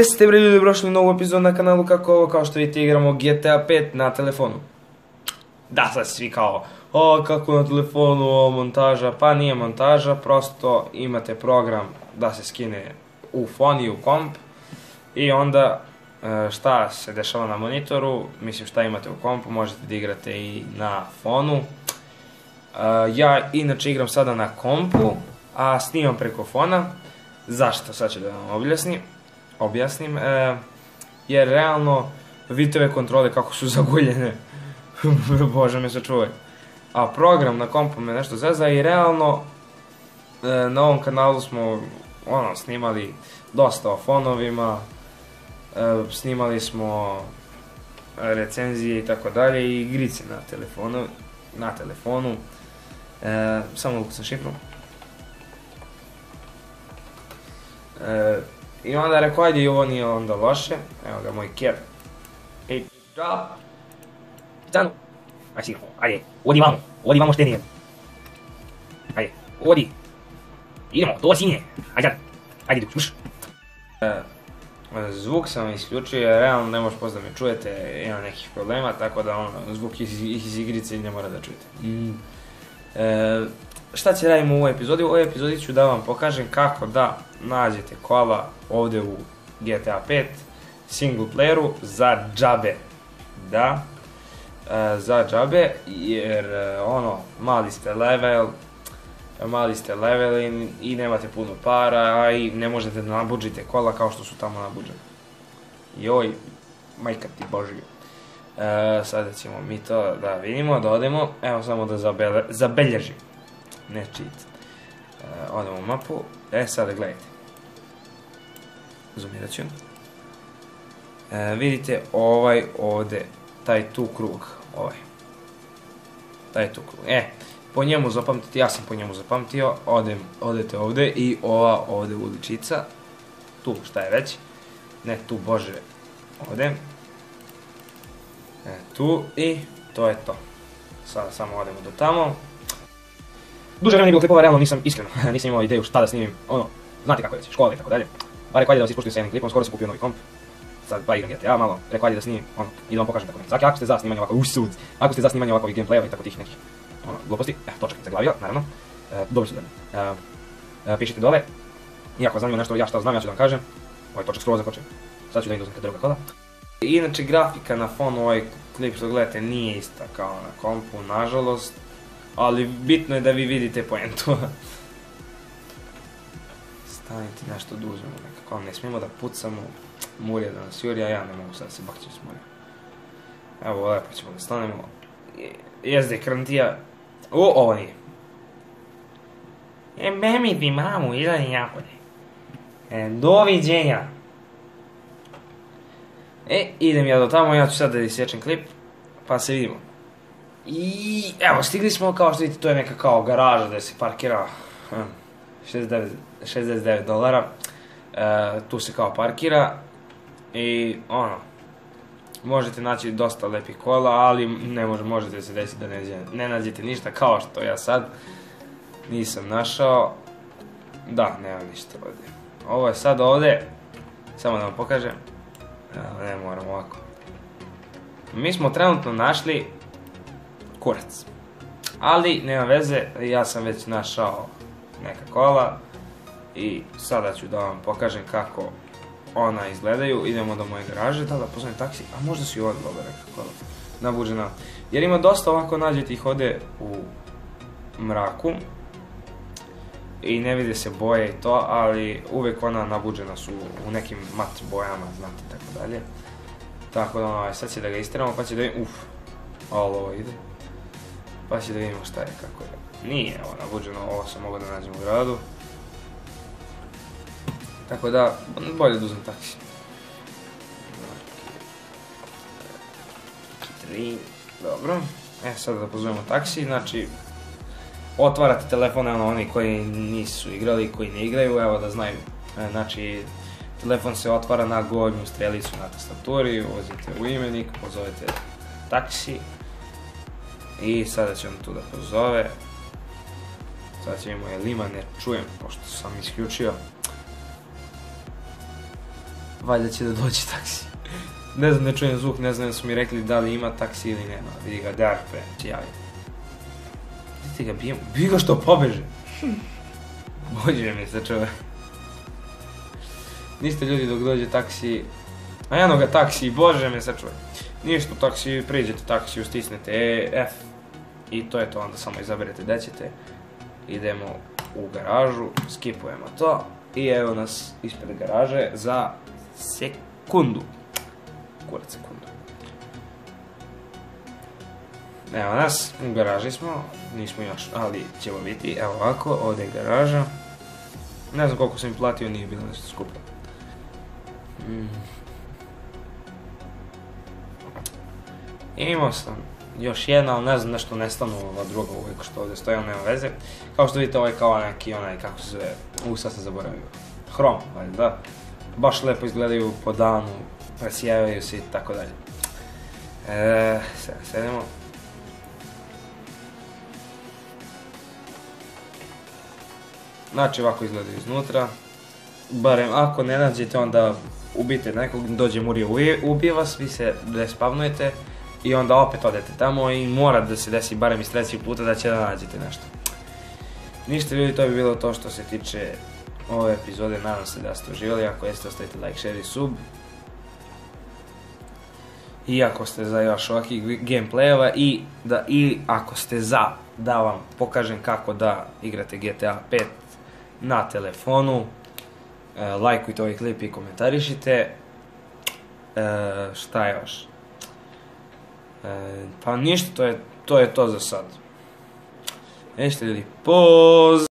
Gde ste bre ljudi, prošli novu epizodu na kanalu kako ovo, kao što vidite igramo GTA 5 na telefonu. Da, sad svi kao, kako na telefonu, montaža, pa nije montaža, prosto imate program da se skine u fon i u komp. I onda šta se dešava na monitoru, mislim šta imate u kompu, možete da igrate i na fonu. Ja inače igram sada na kompu, a snimam preko fona. Zašto? Sad ću da vam objasnim, jer realno vidite ove kontrole kako su zaguljene, bože me sačuvaj. A program na kompu me nešto zeza i realno na ovom kanalu smo snimali dosta o fonovima, snimali smo recenzije i tako dalje i igrice na telefonu, samo ukucam šifru. I onda rekao, ajde i ovo nije onda loše, evo ga moj ker. Ej, drop! Stanu! Aj si, ajde, odi vamo što nije. Ajde, odi! Idemo, to sinje! Ajde, sluš! Zvuk sam isključio, jer realno ne može posto da me čujete, ima nekih problema, tako da zvuk iz igrice ne mora da čujete. Šta će radimo u ovoj epizodi? U ovoj epizodi ću da vam pokažem kako da nađete kola ovdje u GTA 5 single playeru za džabe. Da, za džabe, jer mali ste level i nemate puno para, a i ne možete da nabudžite kola kao što su tamo nabuđene. Joj, majka ti božija. Sada ćemo mi to da vidimo, da odemo, evo samo da zabelježim. Ne cheat. Odemo u mapu. Sada gledajte. Zoomirat ću. Vidite ovaj ovdje, taj tu krug. Taj tu krug. Po njemu zapamtite, ja sam po njemu zapamtio. Odete ovdje i ova ovdje uličica. Tu, šta je već? Ne tu, bože. Ovdje. Tu i to je to. Sada samo odemo do tamo. Duže vremena je bilo klipova, realno nisam imao ideju šta da snimim, znate kako je već, škola i tako dalje. Pa rekao ajde da vas ispuštim sa jednim klipom, skoro sam kupio novi komp. Sad pa igram GTA malo, rekao ajde da snimim, i da vam pokažem tako nešto. Ako ste za snimanje ovakvih gameplayeva i tako tih nekih gluposti, točak sam zaglavio, naravno, dobro su da mi. Pišite dole, i ako zanima nešto ja šta znam, ja ću da vam kažem, ovaj točak skroz zakočem, sad ću da idem kad druga kola. Inače grafika na fonu ovaj klip što gledate nije ista kao na kompu, nažalost. Ali bitno je da vi vidite poentu. Stanite nešto da uzmemo nekako, ne smijemo da pucamo. Murija da nas juri, a ja ne mogu sad se bakćem s Murija. Evo lepo ćemo da stanemo. Jezde krantija. Ovo nije. Memi ti mamu, izlani napolje. Doviđenja. Idem ja do tamo, ja ću sad da isječem klip, pa se vidimo. I evo, stigli smo, kao što vidite, to je neka kao garaža gdje se parkira $69. Tu se kao parkira i možete naći dosta lepih kola, ali možete se desiti da ne nađete ništa kao što ja sad nisam našao. Da, nema ništa ovdje. Ovo je sad ovdje, samo da vam pokažem. Ne moram ovako. Mi smo trenutno našli kurac. Ali nema veze, ja sam već našao neka kola i sada ću da vam pokažem kako ona izgledaju. Idemo do moje garaže, da pozovem taksi, a možda su i ovdje dobra neka kola nabuđena. Jer ima dosta ovako, nađete ih ovdje u mraku i ne vide se boje i to, ali uvijek ona nabuđena su u nekim mat bojama, znate, tako dalje. Tako da sad će da ga istiramo pa će da vidimo, ovo ide. Pa će da vidimo šta je, kako je. Nije ovo nabuđeno, ovo sam mogao da nađem u gradu. Tako da, bolje da uzmem taksi. 3, dobro. Sada da pozovemo taksi, znači otvarate telefone, oni koji nisu igrali i koji ne igraju, evo da znaju. Znači, telefon se otvara na gornju strelicu na tastaturi, ulazite u imenik, pozovete taksi. I sada će on tu da pozove. Sada će imamo, jel ima, ne čujem, pošto sam isključio. valjda će da dođe taksi. Ne znam, ne čujem zvuk, ne znam da su mi rekli da li ima taksi ili nema. Vidi ga, Darpe, će javi. Vidite ga, bijemo, bi ga što pobeže. Bože mi se čove. Niste ljudi dok dođe taksi. A jedno ga taksi, bože me se čuje. Ništa u taksi, priđete taksiju, stisnete F. I to je to, onda samo izaberete gdje ćete. Idemo u garažu, skipujemo to. I evo nas ispred garaže za sekundu. Kurac sekundu. Evo nas, u garaži smo, nismo još, ali ćemo biti. Evo ovako, ovdje je garaža. Ne znam koliko sam im platio, nije bilo nešto skupo. Imao sam još jedna, ali ne znam, nešto nestanu ova druga uvijek što ovdje stoji, ali nema veze. Kao što vidite, ovo je kao neki onaj, kako se zove, sad sam zaboravio. Hrom, ali da. Baš lepo izgledaju po danu, presijevaju se i tako dalje. Sedemo. Znači ovako izgledaju iznutra. Barem ako ne nađete, onda ubijete nekog, dođe Murija, ubije vas, vi se respavnujete i onda opet odete tamo i mora da se desi barem iz trećeg puta da će da nađete nešto. Ništa ljudi, to bi bilo to što se tiče ove epizode, nadam se da ste uživali, ako jeste ostavite like, share i sub. I ako ste za još ovakvih gameplayeva i ako ste za da vam pokažem kako da igrate GTA 5 na telefonu, lajkujte ovaj klip i komentarišite. Šta još? Pa ništa, to je to za sad. Ništa ljudi, poz!